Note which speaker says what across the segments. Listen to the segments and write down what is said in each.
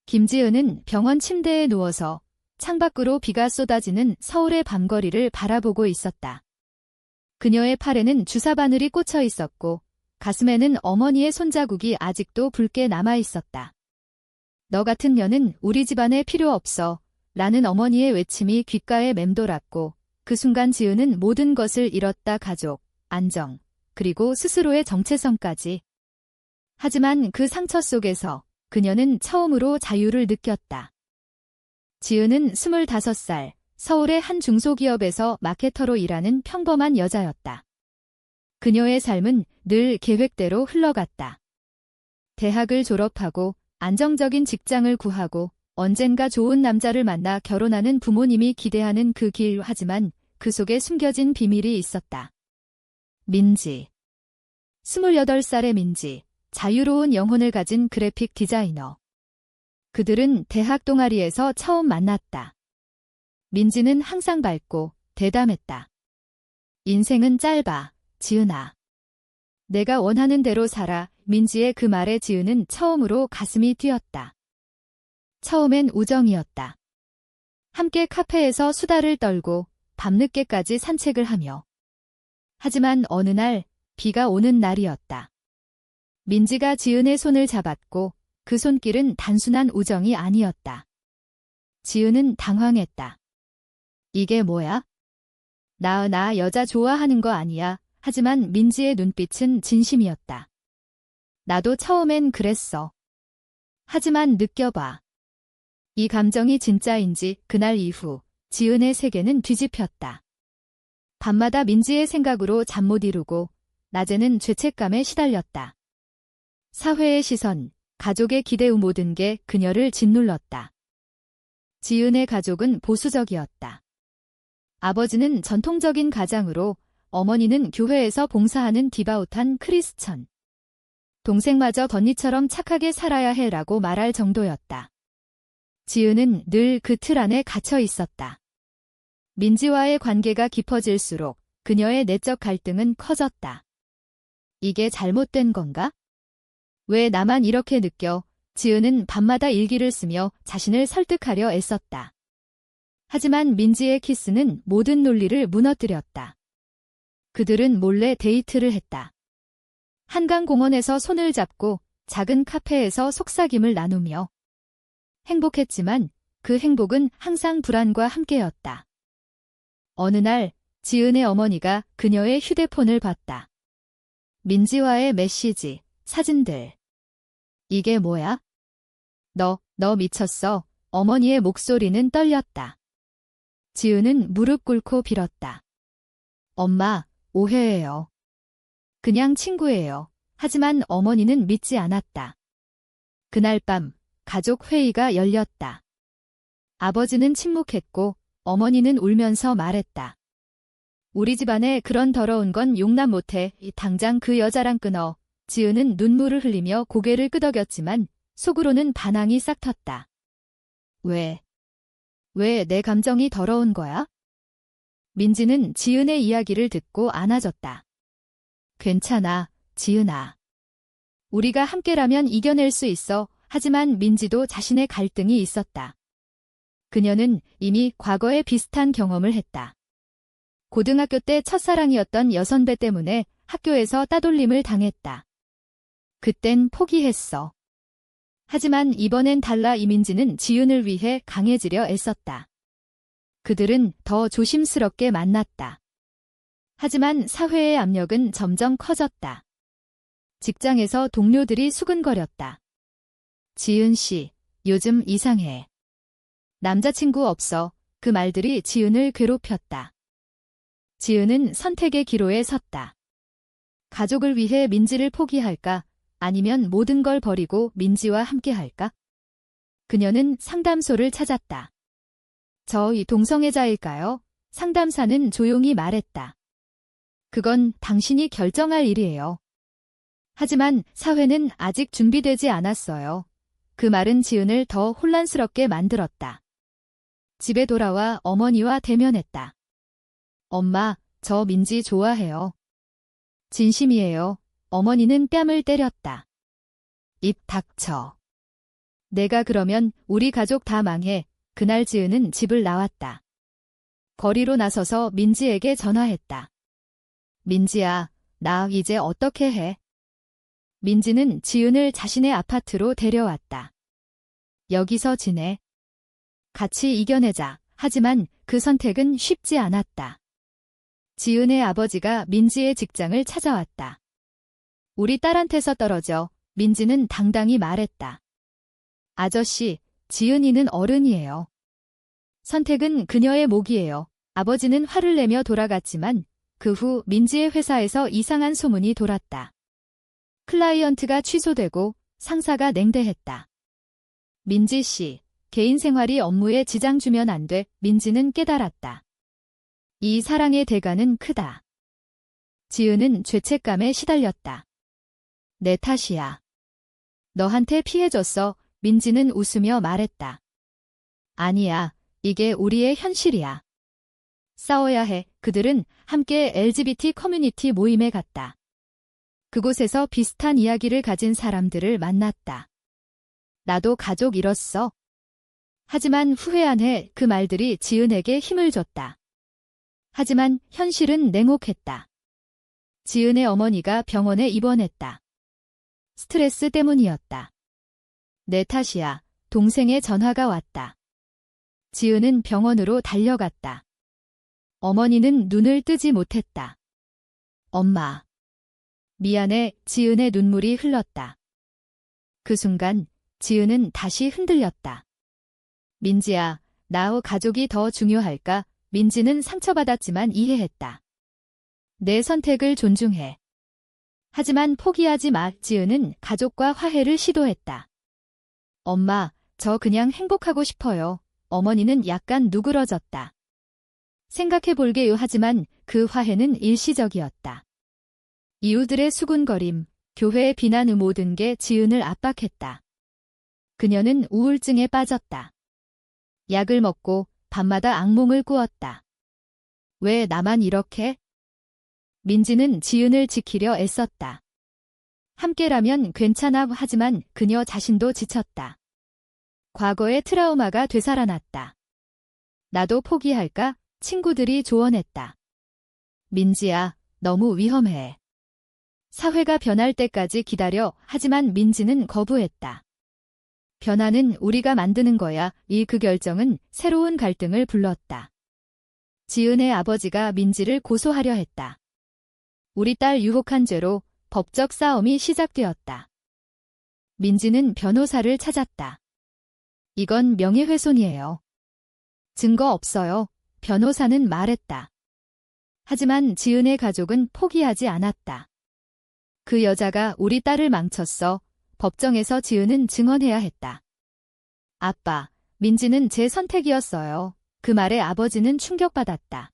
Speaker 1: 김지은은 병원 침대에 누워서 창밖으로 비가 쏟아지는 서울의 밤거리를 바라보고 있었다. 그녀의 팔에는 주사 바늘이 꽂혀 있었고 가슴에는 어머니의 손자국이 아직도 붉게 남아 있었다. 너 같은 년은 우리 집안에 필요 없어 라는 어머니의 외침이 귓가에 맴돌았고 그 순간 지은은 모든 것을 잃었다. 가족, 안정, 그리고 스스로의 정체성까지. 하지만 그 상처 속에서 그녀는 처음으로 자유를 느꼈다. 지은은 25살, 서울의 한 중소기업에서 마케터로 일하는 평범한 여자였다. 그녀의 삶은 늘 계획대로 흘러갔다. 대학을 졸업하고 안정적인 직장을 구하고 언젠가 좋은 남자를 만나 결혼하는 부모님이 기대하는 그 길. 하지만 그 속에 숨겨진 비밀이 있었다. 민지. 28살의 민지, 자유로운 영혼을 가진 그래픽 디자이너. 그들은 대학 동아리에서 처음 만났다. 민지는 항상 밝고 대담했다. 인생은 짧아, 지은아. 내가 원하는 대로 살아. 민지의 그 말에 지은은 처음으로 가슴이 뛰었다. 처음엔 우정이었다. 함께 카페에서 수다를 떨고 밤늦게까지 산책을 하며. 하지만 어느 날 비가 오는 날이었다. 민지가 지은의 손을 잡았고 그 손길은 단순한 우정이 아니었다. 지은은 당황했다. 이게 뭐야? 나 여자 좋아하는 거 아니야. 하지만 민지의 눈빛은 진심이었다. 나도 처음엔 그랬어. 하지만 느껴봐. 이 감정이 진짜인지. 그날 이후 지은의 세계는 뒤집혔다. 밤마다 민지의 생각으로 잠 못 이루고 낮에는 죄책감에 시달렸다. 사회의 시선, 가족의 기대 모든 게 그녀를 짓눌렀다. 지은의 가족은 보수적이었다. 아버지는 전통적인 가장으로, 어머니는 교회에서 봉사하는 디바우탄 크리스천. 동생마저 언니처럼 착하게 살아야 해라고 말할 정도였다. 지은은 늘 그 틀 안에 갇혀 있었다. 민지와의 관계가 깊어질수록 그녀의 내적 갈등은 커졌다. 이게 잘못된 건가? 왜 나만 이렇게 느껴? 지은은 밤마다 일기를 쓰며 자신을 설득하려 애썼다. 하지만 민지의 키스는 모든 논리를 무너뜨렸다. 그들은 몰래 데이트를 했다. 한강공원에서 손을 잡고 작은 카페에서 속삭임을 나누며. 행복했지만 그 행복은 항상 불안과 함께였다. 어느 날 지은의 어머니가 그녀의 휴대폰을 봤다. 민지와의 메시지, 사진들. 이게 뭐야? 너 미쳤어. 어머니의 목소리는 떨렸다. 지은은 무릎 꿇고 빌었다. 엄마, 오해예요. 그냥 친구예요. 하지만 어머니는 믿지 않았다. 그날 밤 가족 회의가 열렸다. 아버지는 침묵했고 어머니는 울면서 말했다. 우리 집안에 그런 더러운 건 용납 못해. 당장 그 여자랑 끊어. 지은은 눈물을 흘리며 고개를 끄덕였지만 속으로는 반항이 싹 텄다. 왜 내 감정이 더러운 거야? 민지는 지은의 이야기를 듣고 안아줬다. 괜찮아, 지은아. 우리가 함께라면 이겨낼 수 있어. 하지만 민지도 자신의 갈등이 있었다. 그녀는 이미 과거에 비슷한 경험을 했다. 고등학교 때 첫사랑이었던 여선배 때문에 학교에서 따돌림을 당했다. 그땐 포기했어. 하지만 이번엔 달라. 이민지는 지은을 위해 강해지려 애썼다. 그들은 더 조심스럽게 만났다. 하지만 사회의 압력은 점점 커졌다. 직장에서 동료들이 수근거렸다. 지은 씨, 요즘 이상해. 남자친구 없어. 그 말들이 지은을 괴롭혔다. 지은은 선택의 기로에 섰다. 가족을 위해 민지를 포기할까? 아니면 모든 걸 버리고 민지와 함께할까? 그녀는 상담소를 찾았다. 저희 동성애자일까요? 상담사는 조용히 말했다. 그건 당신이 결정할 일이에요. 하지만 사회는 아직 준비되지 않았어요. 그 말은 지은을 더 혼란스럽게 만들었다. 집에 돌아와 어머니와 대면했다. 엄마, 저 민지 좋아해요. 진심이에요. 어머니는 뺨을 때렸다. 입 닥쳐. 내가 그러면 우리 가족 다 망해. 그날 지은은 집을 나왔다. 거리로 나서서 민지에게 전화했다. 민지야, 나 이제 어떻게 해? 민지는 지은을 자신의 아파트로 데려왔다. 여기서 지내. 같이 이겨내자. 하지만 그 선택은 쉽지 않았다. 지은의 아버지가 민지의 직장을 찾아왔다. 우리 딸한테서 떨어져. 민지는 당당히 말했다. 아저씨, 지은이는 어른이에요. 선택은 그녀의 몫이에요. 아버지는 화를 내며 돌아갔지만 그 후 민지의 회사에서 이상한 소문이 돌았다. 클라이언트가 취소되고 상사가 냉대했다. 민지 씨, 개인 생활이 업무에 지장 주면 안 돼. 민지는 깨달았다. 이 사랑의 대가는 크다. 지은은 죄책감에 시달렸다. 내 탓이야. 너한테 피해줬어. 민지는 웃으며 말했다. 아니야, 이게 우리의 현실이야. 싸워야 해. 그들은 함께 LGBT 커뮤니티 모임에 갔다. 그곳에서 비슷한 이야기를 가진 사람들을 만났다. 나도 가족 잃었어. 하지만 후회안 해. 그 말들이 지은에게 힘을 줬다. 하지만 현실은 냉혹했다. 지은의 어머니가 병원에 입원했다. 스트레스 때문이었다. 내 탓이야. 동생의 전화가 왔다. 지은은 병원으로 달려갔다. 어머니는 눈을 뜨지 못했다. 엄마. 미안해. 지은의 눈물이 흘렀다. 그 순간 지은은 다시 흔들렸다. 민지야, 나의 가족이 더 중요할까? 민지는 상처받았지만 이해했다. 내 선택을 존중해. 하지만 포기하지 마. 지은은 가족과 화해를 시도했다. 엄마, 저 그냥 행복하고 싶어요. 어머니는 약간 누그러졌다. 생각해볼게요. 하지만 그 화해는 일시적이었다. 이웃들의 수군거림, 교회의 비난 모든 게 지은을 압박했다. 그녀는 우울증에 빠졌다. 약을 먹고 밤마다 악몽을 꾸었다. 왜 나만 이렇게? 민지는 지은을 지키려 애썼다. 함께라면 괜찮아. 하지만 그녀 자신도 지쳤다. 과거의 트라우마가 되살아났다. 나도 포기할까? 친구들이 조언했다. 민지야, 너무 위험해. 사회가 변할 때까지 기다려. 하지만 민지는 거부했다. 변화는 우리가 만드는 거야. 그 결정은 새로운 갈등을 불렀다. 지은의 아버지가 민지를 고소하려 했다. 우리 딸 유혹한 죄로 법적 싸움이 시작되었다. 민지는 변호사를 찾았다. 이건 명예훼손이에요. 증거 없어요. 변호사는 말했다. 하지만 지은의 가족은 포기하지 않았다. 그 여자가 우리 딸을 망쳤어. 법정에서 지은은 증언해야 했다. 아빠, 민지는 제 선택이었어요. 그 말에 아버지는 충격받았다.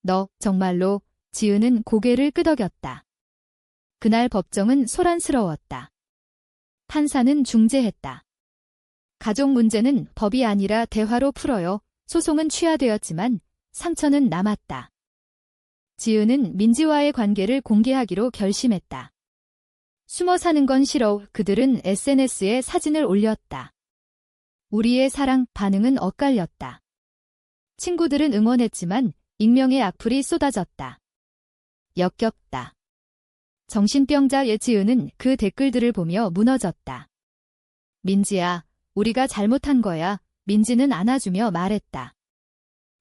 Speaker 1: 너, 정말로? 지은은 고개를 끄덕였다. 그날 법정은 소란스러웠다. 판사는 중재했다. 가족 문제는 법이 아니라 대화로 풀어요. 소송은 취하되었지만 상처는 남았다. 지은은 민지와의 관계를 공개하기로 결심했다. 숨어 사는 건 싫어. 그들은 SNS에 사진을 올렸다. 우리의 사랑. 반응은 엇갈렸다. 친구들은 응원했지만 익명의 악플이 쏟아졌다. 역겹다. 정신병자의 지은은 그 댓글들을 보며 무너졌다. 민지야, 우리가 잘못한 거야. 민지는 안아주며 말했다.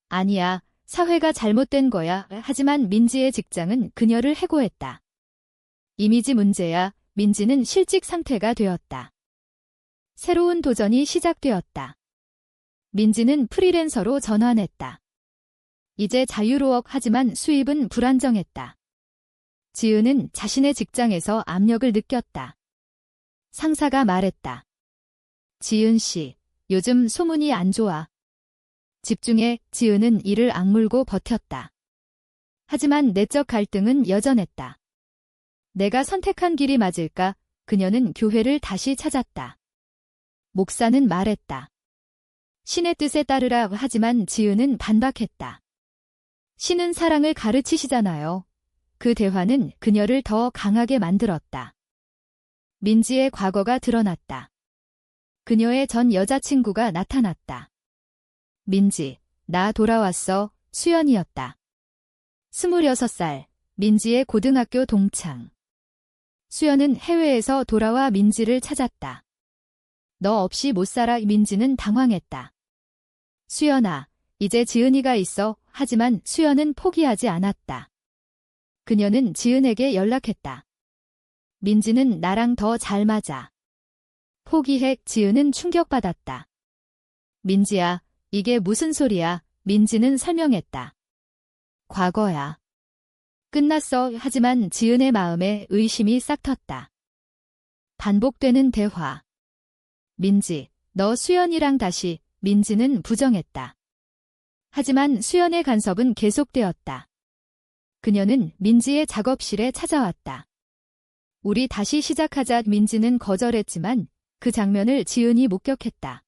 Speaker 1: 아니야, 사회가 잘못된 거야. 하지만 민지의 직장은 그녀를 해고했다. 이미지 문제야. 민지는 실직 상태가 되었다. 새로운 도전이 시작되었다. 민지는 프리랜서로 전환했다. 이제 자유로워. 하지만 수입은 불안정했다. 지은은 자신의 직장에서 압력을 느꼈다. 상사가 말했다. 지은 씨, 요즘 소문이 안 좋아. 집중해. 지은은 이를 악물고 버텼다. 하지만 내적 갈등은 여전했다. 내가 선택한 길이 맞을까? 그녀는 교회를 다시 찾았다. 목사는 말했다. 신의 뜻에 따르라. 하지만 지은은 반박했다. 신은 사랑을 가르치시잖아요. 그 대화는 그녀를 더 강하게 만들었다. 민지의 과거가 드러났다. 그녀의 전 여자친구가 나타났다. 민지, 나 돌아왔어. 수연이었다. 26살, 민지의 고등학교 동창. 수연은 해외에서 돌아와 민지를 찾았다. 너 없이 못 살아. 민지는 당황했다. 수연아, 이제 지은이가 있어. 하지만 수연은 포기하지 않았다. 그녀는 지은에게 연락했다. 민지는 나랑 더 잘 맞아. 포기해. 지은은 충격받았다. 민지야, 이게 무슨 소리야? 민지는 설명했다. 과거야. 끝났어. 하지만 지은의 마음에 의심이 싹 텄다. 반복되는 대화. 민지, 너 수연이랑 다시. 민지는 부정했다. 하지만 수연의 간섭은 계속되었다. 그녀는 민지의 작업실에 찾아왔다. 우리 다시 시작하자. 민지는 거절했지만 그 장면을 지은이 목격했다.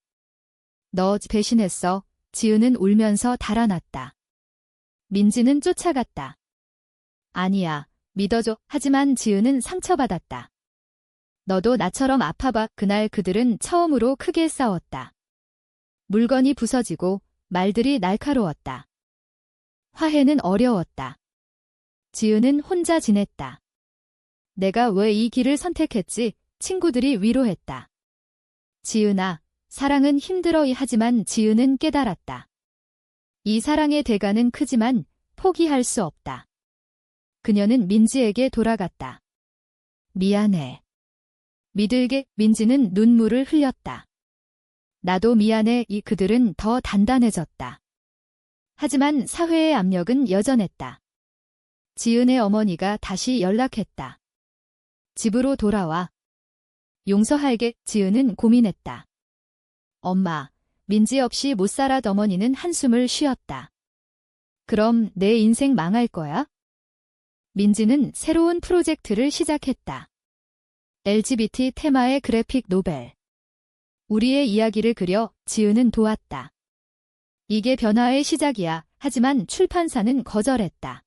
Speaker 1: 너 배신했어. 지은은 울면서 달아났다. 민지는 쫓아갔다. 아니야, 믿어줘. 하지만 지은은 상처받았다. 너도 나처럼 아파봐. 그날 그들은 처음으로 크게 싸웠다. 물건이 부서지고 말들이 날카로웠다. 화해는 어려웠다. 지은은 혼자 지냈다. 내가 왜 이 길을 선택했지? 친구들이 위로했다. 지은아, 사랑은 힘들어. 하지만 지은은 깨달았다. 이 사랑의 대가는 크지만 포기할 수 없다. 그녀는 민지에게 돌아갔다. 미안해. 믿을게. 민지는 눈물을 흘렸다. 나도 미안해. 그들은 더 단단해졌다. 하지만 사회의 압력은 여전했다. 지은의 어머니가 다시 연락했다. 집으로 돌아와. 용서할게. 지은은 고민했다. 엄마, 민지 없이 못 살아. 어머니는 한숨을 쉬었다. 그럼 내 인생 망할 거야? 민지는 새로운 프로젝트를 시작했다. LGBT 테마의 그래픽 노벨. 우리의 이야기를 그려. 지은은 도왔다. 이게 변화의 시작이야. 하지만 출판사는 거절했다.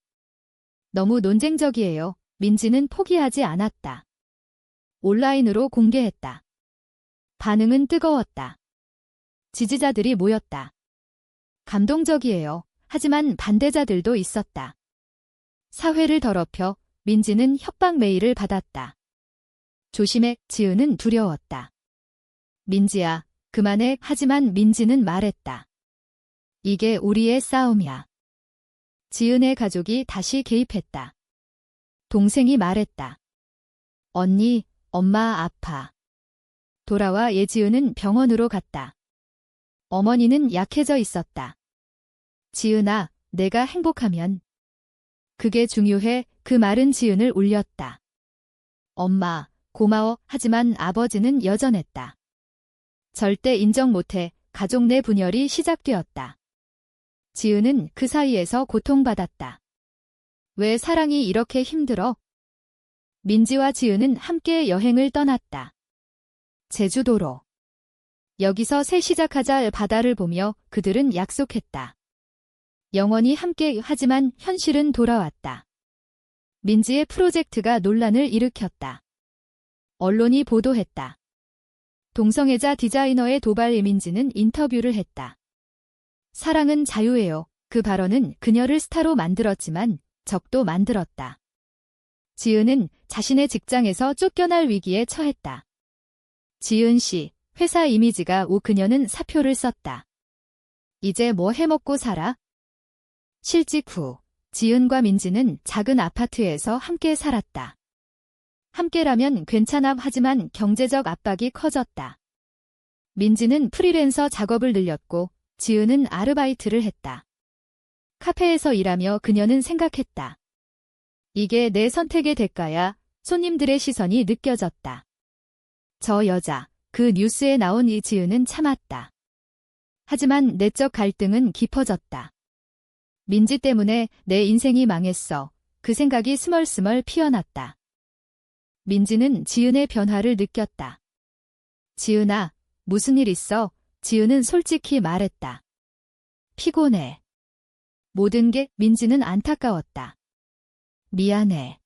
Speaker 1: 너무 논쟁적이에요. 민지는 포기하지 않았다. 온라인으로 공개했다. 반응은 뜨거웠다. 지지자들이 모였다. 감동적이에요. 하지만 반대자들도 있었다. 사회를 더럽혀. 민지는 협박 메일을 받았다. 조심해. 지은은 두려웠다. 민지야, 그만해. 하지만 민지는 말했다. 이게 우리의 싸움이야. 지은의 가족이 다시 개입했다. 동생이 말했다. 언니, 엄마 아파. 돌아와. 예지은은 병원으로 갔다. 어머니는 약해져 있었다. 지은아, 내가 행복하면. 그게 중요해. 그 말은 지은을 울렸다. 엄마, 고마워. 하지만 아버지는 여전했다. 절대 인정 못해. 가족 내 분열이 시작되었다. 지은은 그 사이에서 고통받았다. 왜 사랑이 이렇게 힘들어? 민지와 지은은 함께 여행을 떠났다. 제주도로. 여기서 새 시작하자. 바다를 보며 그들은 약속했다. 영원히 함께. 하지만 현실은 돌아왔다. 민지의 프로젝트가 논란을 일으켰다. 언론이 보도했다. 동성애자 디자이너의 도발. 민지는 인터뷰를 했다. 사랑은 자유예요. 그 발언은 그녀를 스타로 만들었지만 적도 만들었다. 지은은 자신의 직장에서 쫓겨날 위기에 처했다. 지은 씨, 회사 이미지가 그녀는 사표를 썼다. 이제 뭐 해먹고 살아? 실직 후, 지은과 민지는 작은 아파트에서 함께 살았다. 함께라면 괜찮아. 하지만 경제적 압박이 커졌다. 민지는 프리랜서 작업을 늘렸고 지은은 아르바이트를 했다. 카페에서 일하며 그녀는 생각했다. 이게 내 선택의 대가야. 손님들의 시선이 느껴졌다. 저 여자, 그 뉴스에 나온 이. 지은은 참았다. 하지만 내적 갈등은 깊어졌다. 민지 때문에 내 인생이 망했어. 그 생각이 스멀스멀 피어났다. 민지는 지은의 변화를 느꼈다. 지은아, 무슨 일 있어? 지은은 솔직히 말했다. 피곤해. 모든 게. 민지는 안타까웠다. 미안해.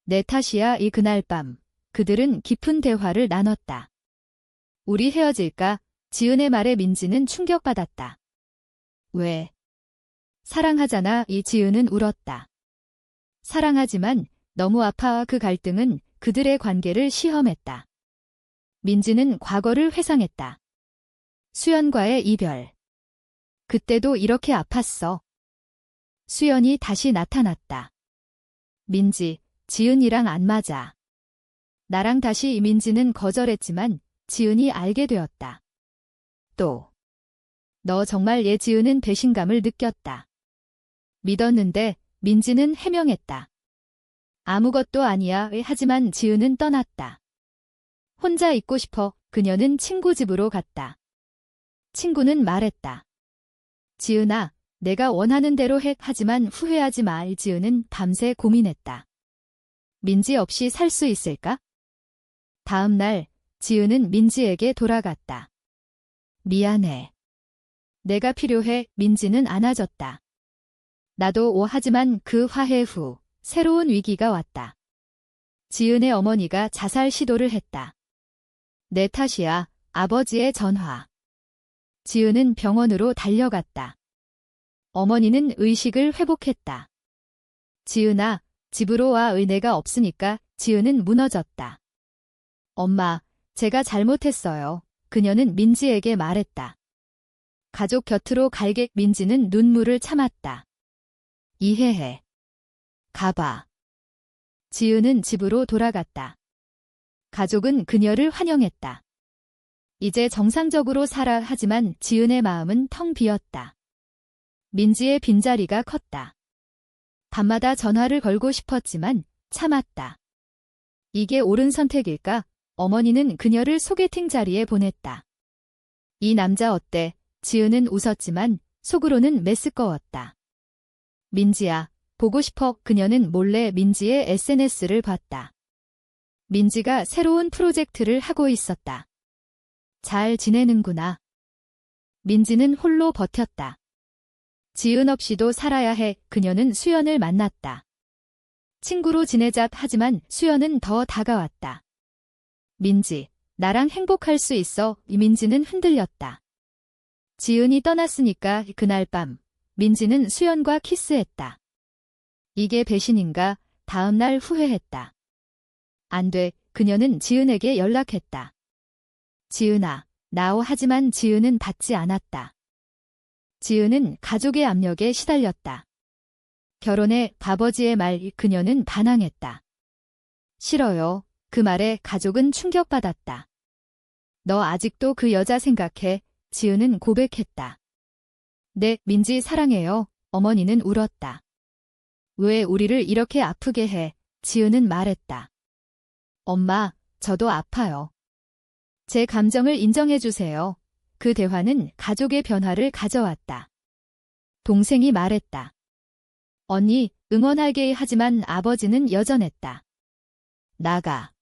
Speaker 1: 내 탓이야. 그날 밤 그들은 깊은 대화를 나눴다. 우리 헤어질까? 지은의 말에 민지는 충격받았다. 왜? 사랑하잖아. 이 지은은 울었다. 사랑하지만 너무 아파. 그 갈등은 그들의 관계를 시험했다. 민지는 과거를 회상했다. 수연과의 이별. 그때도 이렇게 아팠어. 수연이 다시 나타났다. 민지, 지은이랑 안 맞아. 나랑 다시. 민지는 거절했지만 지은이 알게 되었다. 또. 너 정말 얘. 지은은 배신감을 느꼈다. 믿었는데 민지는 해명했다. 아무것도 아니야. 하지만 지은은 떠났다. 혼자 있고 싶어. 그녀는 친구 집으로 갔다. 친구는 말했다. 지은아, 내가 원하는 대로 해. 하지만 후회하지 마. 지은은 밤새 고민했다. 민지 없이 살 수 있을까? 다음 날 지은은 민지에게 돌아갔다. 미안해. 내가 필요해. 민지는 안아줬다. 나도. 하지만 그 화해 후 새로운 위기가 왔다. 지은의 어머니가 자살 시도를 했다. 내 탓이야. 아버지의 전화. 지은은 병원으로 달려갔다. 어머니는 의식을 회복했다. 지은아, 집으로 와. 은혜가 없으니까. 지은은 무너졌다. 엄마, 제가 잘못했어요. 그녀는 민지에게 말했다. 가족 곁으로 갈게. 민지는 눈물을 참았다. 이해해. 가봐. 지은은 집으로 돌아갔다. 가족은 그녀를 환영했다. 이제 정상적으로 살아. 하지만 지은의 마음은 텅 비었다. 민지의 빈자리가 컸다. 밤마다 전화를 걸고 싶었지만 참았다. 이게 옳은 선택일까? 어머니는 그녀를 소개팅 자리에 보냈다. 이 남자 어때? 지은은 웃었지만 속으로는 메스꺼웠다. 민지야, 보고 싶어. 그녀는 몰래 민지의 SNS를 봤다. 민지가 새로운 프로젝트를 하고 있었다. 잘 지내는구나. 민지는 홀로 버텼다. 지은 없이도 살아야 해. 그녀는 수연을 만났다. 친구로 지내자. 하지만 수연은 더 다가왔다. 민지, 나랑 행복할 수 있어. 민지는 흔들렸다. 지은이 떠났으니까. 그날 밤 민지는 수연과 키스했다. 이게 배신인가? 다음 날 후회했다. 안 돼. 그녀는 지은에게 연락했다. 지은아, 나오. 하지만 지은은 받지 않았다. 지은은 가족의 압력에 시달렸다. 결혼해. 아버지의 말. 그녀는 반항했다. 싫어요. 그 말에 가족은 충격받았다. 너 아직도 그 여자 생각해? 지은은 고백했다. 네, 민지 사랑해요. 어머니는 울었다. 왜 우리를 이렇게 아프게 해? 지은은 말했다. 엄마, 저도 아파요. 제 감정을 인정해주세요. 그 대화는 가족의 변화를 가져왔다. 동생이 말했다. 언니, 응원할게. 하지만 아버지는 여전했다. 나가.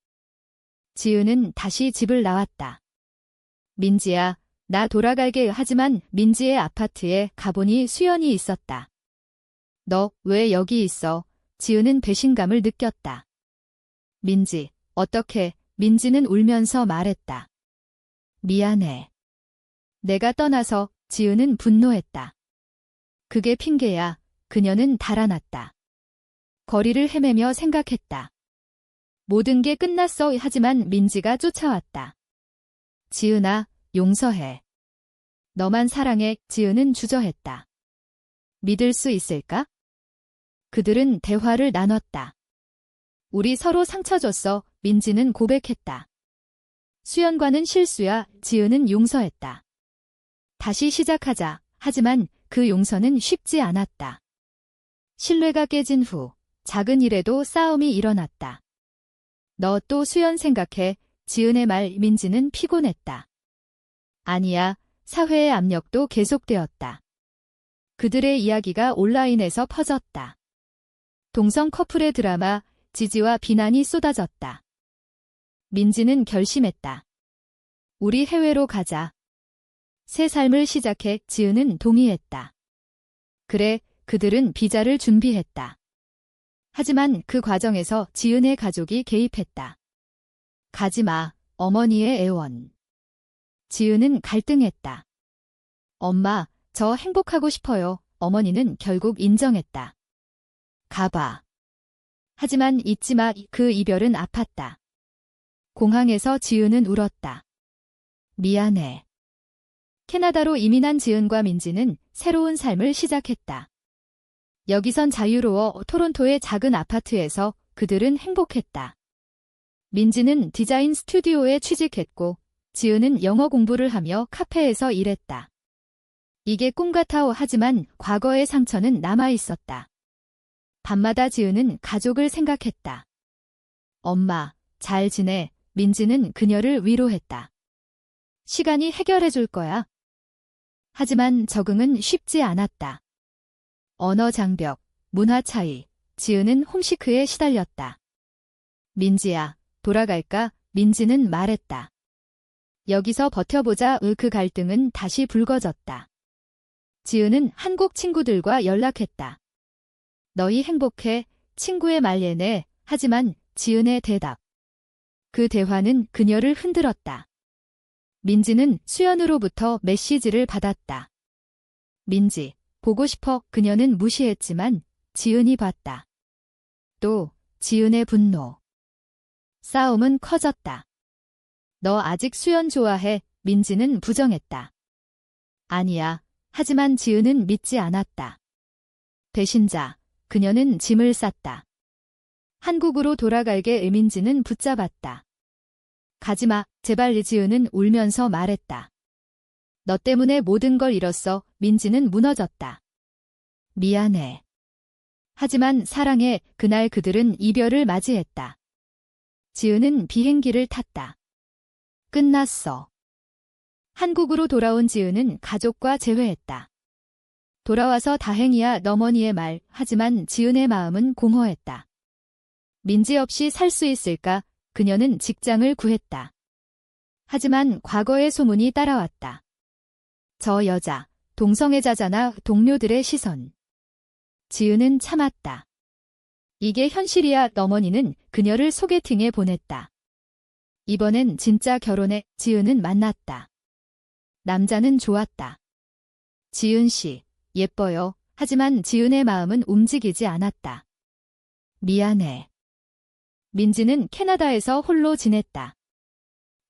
Speaker 1: 지은은 다시 집을 나왔다. 민지야, 나 돌아갈게. 하지만 민지의 아파트에 가보니 수연이 있었다. 너 왜 여기 있어? 지은은 배신감을 느꼈다. 민지, 어떻게? 민지는 울면서 말했다. 미안해. 내가 떠나서. 지은은 분노했다. 그게 핑계야. 그녀는 달아났다. 거리를 헤매며 생각했다. 모든 게 끝났어. 하지만 민지가 쫓아왔다. 지은아, 용서해. 너만 사랑해. 지은은 주저했다. 믿을 수 있을까? 그들은 대화를 나눴다. 우리 서로 상처 줬어. 민지는 고백했다. 수연과는 실수야. 지은은 용서했다. 다시 시작하자. 하지만 그 용서는 쉽지 않았다. 신뢰가 깨진 후 작은 일에도 싸움이 일어났다. 너 또 수연 생각해? 지은의 말. 민지는 피곤했다. 아니야. 사회의 압력도 계속되었다. 그들의 이야기가 온라인에서 퍼졌다. 동성 커플의 드라마, 지지와 비난이 쏟아졌다. 민지는 결심했다. 우리 해외로 가자. 새 삶을 시작해. 지은은 동의했다. 그래, 그들은 비자를 준비했다. 하지만 그 과정에서 지은의 가족이 개입했다. 가지마. 어머니의 애원. 지은은 갈등했다. 엄마, 저 행복하고 싶어요. 어머니는 결국 인정했다. 가봐. 하지만 잊지 마. 그 이별은 아팠다. 공항에서 지은은 울었다. 미안해. 캐나다로 이민한 지은과 민지는 새로운 삶을 시작했다. 여기선 자유로워. 토론토의 작은 아파트에서 그들은 행복했다. 민지는 디자인 스튜디오에 취직했고 지은은 영어 공부를 하며 카페에서 일했다. 이게 꿈 같아. 하지만 과거의 상처는 남아있었다. 밤마다 지은은 가족을 생각했다. 엄마, 잘 지내. 민지는 그녀를 위로했다. 시간이 해결해 줄 거야. 하지만 적응은 쉽지 않았다. 언어 장벽, 문화 차이, 지은은 홈시크에 시달렸다. 민지야, 돌아갈까? 민지는 말했다. 여기서 버텨보자. 그 갈등은 다시 불거졌다. 지은은 한국 친구들과 연락했다. 너희 행복해? 친구의 말예네. 하지만 지은의 대답. 그 대화는 그녀를 흔들었다. 민지는 수연으로부터 메시지를 받았다. 민지, 보고 싶어. 그녀는 무시했지만 지은이 봤다. 또 지은의 분노. 싸움은 커졌다. 너 아직 수연 좋아해? 민지는 부정했다. 아니야. 하지만 지은은 믿지 않았다. 배신자. 그녀는 짐을 쌌다. 한국으로 돌아갈게. 민지는 붙잡았다. 가지마. 제발. 지은은 울면서 말했다. 너 때문에 모든 걸 잃었어. 민지는 무너졌다. 미안해. 하지만 사랑해. 그날 그들은 이별을 맞이했다. 지은은 비행기를 탔다. 끝났어. 한국으로 돌아온 지은은 가족과 재회했다. 돌아와서 다행이야. 어머니의 말. 하지만 지은의 마음은 공허했다. 민지 없이 살 수 있을까? 그녀는 직장을 구했다. 하지만 과거의 소문이 따라왔다. 저 여자, 동성애자잖아. 동료들의 시선. 지은은 참았다. 이게 현실이야. 어머니는 그녀를 소개팅에 보냈다. 이번엔 진짜 결혼해. 지은은 만났다. 남자는 좋았다. 지은 씨, 예뻐요. 하지만 지은의 마음은 움직이지 않았다. 미안해. 민지는 캐나다에서 홀로 지냈다.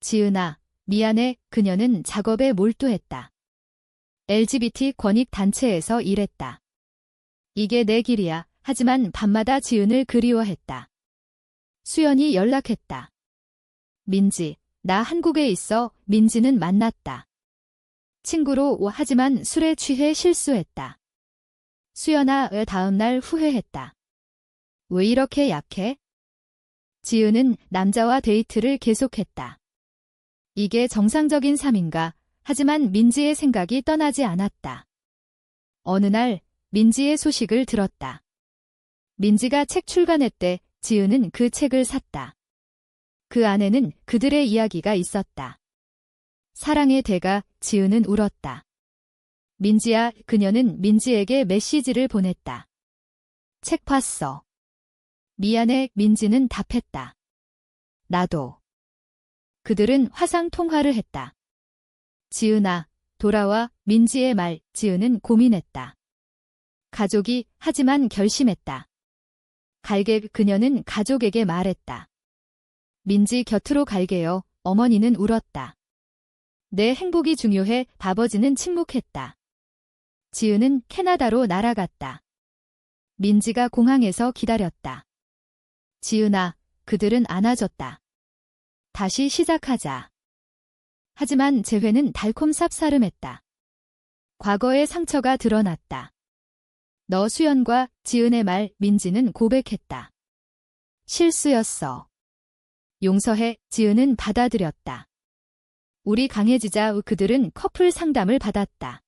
Speaker 1: 지은아, 미안해. 그녀는 작업에 몰두했다. LGBT 권익 단체에서 일했다. 이게 내 길이야. 하지만 밤마다 지은을 그리워했다. 수연이 연락했다. 민지, 나 한국에 있어. 민지는 만났다. 친구로 하지만 술에 취해 실수했다. 수연아, 다음날 후회했다. 왜 이렇게 약해? 지은은 남자와 데이트를 계속했다. 이게 정상적인 삶인가? 하지만 민지의 생각이 떠나지 않았다. 어느 날 민지의 소식을 들었다. 민지가 책 출간했대. 지은은 그 책을 샀다. 그 안에는 그들의 이야기가 있었다. 사랑의 대가. 지은은 울었다. 민지야. 그녀는 민지에게 메시지를 보냈다. 책 봤어. 미안해. 민지는 답했다. 나도. 그들은 화상 통화를 했다. 지은아, 돌아와. 민지의 말. 지은은 고민했다. 가족이 하지만 결심했다. 갈게. 그녀는 가족에게 말했다. 민지 곁으로 갈게요. 어머니는 울었다. 내 행복이 중요해. 아버지는 침묵했다. 지은은 캐나다로 날아갔다. 민지가 공항에서 기다렸다. 지은아, 그들은 안아줬다. 다시 시작하자. 하지만 재회는 달콤 쌉싸름했다. 과거의 상처가 드러났다. 너 수연과 지은의 말. 민지는 고백했다. 실수였어. 용서해. 지은은 받아들였다. 우리 강해지자. 그들은 커플 상담을 받았다.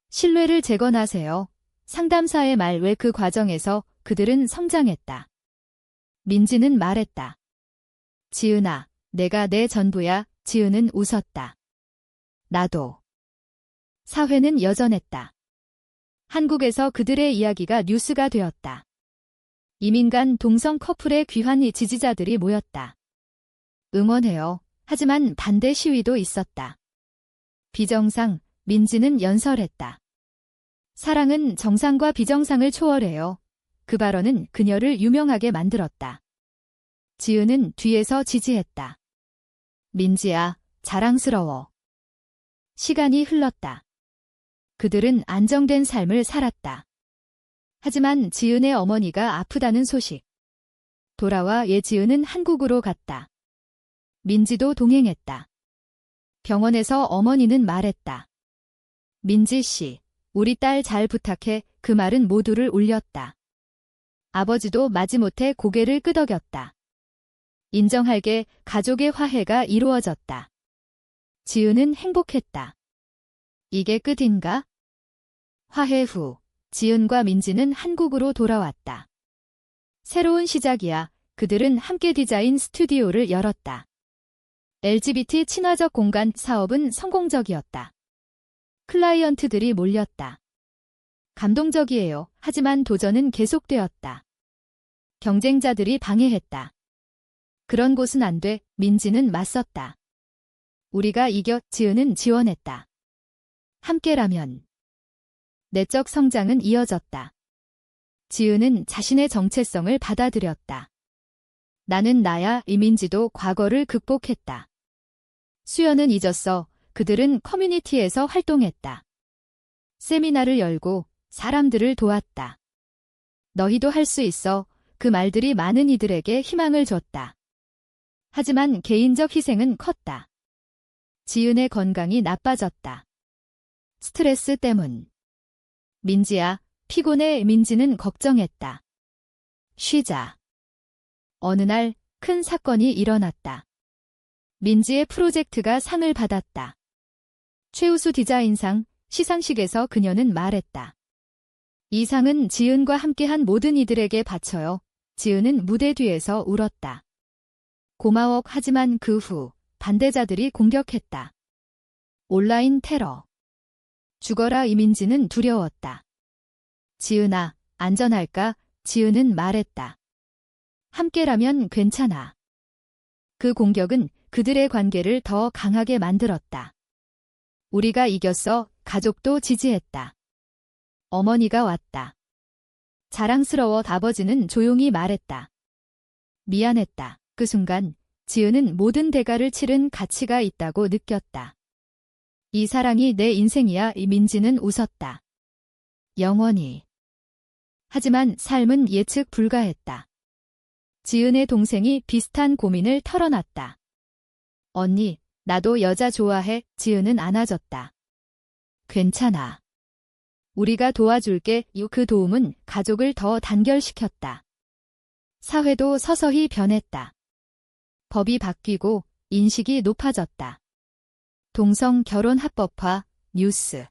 Speaker 1: 신뢰를 재건하세요. 상담사의 말. 왜 그 과정에서 그들은 성장했다. 민지는 말했다. 지은아, 내가 내 전부야. 지은은 웃었다. 나도. 사회는 여전했다. 한국에서 그들의 이야기가 뉴스가 되었다. 이민간 동성 커플의 귀한 지지자들이 모였다. 응원해요. 하지만 반대 시위도 있었다. 비정상, 민지는 연설했다. 사랑은 정상과 비정상을 초월해요. 그 발언은 그녀를 유명하게 만들었다. 지은은 뒤에서 지지했다. 민지야, 자랑스러워. 시간이 흘렀다. 그들은 안정된 삶을 살았다. 하지만 지은의 어머니가 아프다는 소식. 돌아와 지은은 한국으로 갔다. 민지도 동행했다. 병원에서 어머니는 말했다. 민지 씨, 우리 딸 잘 부탁해. 그 말은 모두를 울렸다. 아버지도 마지못해 고개를 끄덕였다. 인정할게. 가족의 화해가 이루어졌다. 지은은 행복했다. 이게 끝인가? 화해 후 지은과 민지는 한국으로 돌아왔다. 새로운 시작이야. 그들은 함께 디자인 스튜디오를 열었다. LGBT 친화적 공간 사업은 성공적이었다. 클라이언트들이 몰렸다. 감동적이에요. 하지만 도전은 계속되었다. 경쟁자들이 방해했다. 그런 곳은 안 돼. 민지는 맞섰다. 우리가 이겨. 지은은 지원했다. 함께라면 내적 성장은 이어졌다. 지은은 자신의 정체성을 받아들였다. 나는 나야. 이민지도 과거를 극복했다. 수연은 잊었어. 그들은 커뮤니티에서 활동했다. 세미나를 열고 사람들을 도왔다. 너희도 할 수 있어. 그 말들이 많은 이들에게 희망을 줬다. 하지만 개인적 희생은 컸다. 지은의 건강이 나빠졌다. 스트레스 때문. 민지야, 피곤해. 민지는 걱정했다. 쉬자. 어느 날 큰 사건이 일어났다. 민지의 프로젝트가 상을 받았다. 최우수 디자인상. 시상식에서 그녀는 말했다. 이 상은 지은과 함께한 모든 이들에게 바쳐요. 지은은 무대 뒤에서 울었다. 고마워. 하지만 그 후 반대자들이 공격했다. 온라인 테러. 죽어라. 이민지는 두려웠다. 지은아, 안전할까? 지은은 말했다. 함께라면 괜찮아. 그 공격은 그들의 관계를 더 강하게 만들었다. 우리가 이겼어. 가족도 지지했다. 어머니가 왔다. 자랑스러워. 아버지는 조용히 말했다. 미안했다. 그 순간 지은은 모든 대가를 치른 가치가 있다고 느꼈다. 이 사랑이 내 인생이야. 민지는 웃었다. 영원히. 하지만 삶은 예측 불가했다. 지은의 동생이 비슷한 고민을 털어놨다. 언니, 나도 여자 좋아해. 지은은 안아줬다. 괜찮아. 우리가 도와줄게. 그 도움은 가족을 더 단결시켰다. 사회도 서서히 변했다. 법이 바뀌고 인식이 높아졌다. 동성 결혼 합법화, 뉴스.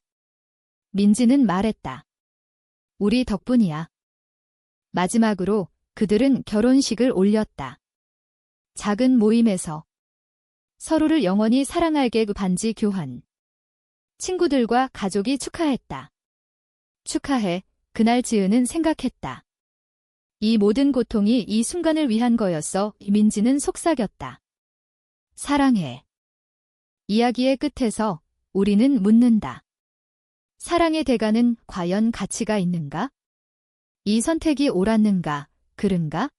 Speaker 1: 민지는 말했다. 우리 덕분이야. 마지막으로 그들은 결혼식을 올렸다. 작은 모임에서 서로를 영원히 사랑할게. 그 반지 교환. 친구들과 가족이 축하했다. 축하해. 그날 지은은 생각했다. 이 모든 고통이 이 순간을 위한 거였어. 민지는 속삭였다. 사랑해. 이야기의 끝에서 우리는 묻는다. 사랑의 대가는 과연 가치가 있는가? 이 선택이 옳았는가? 그른가?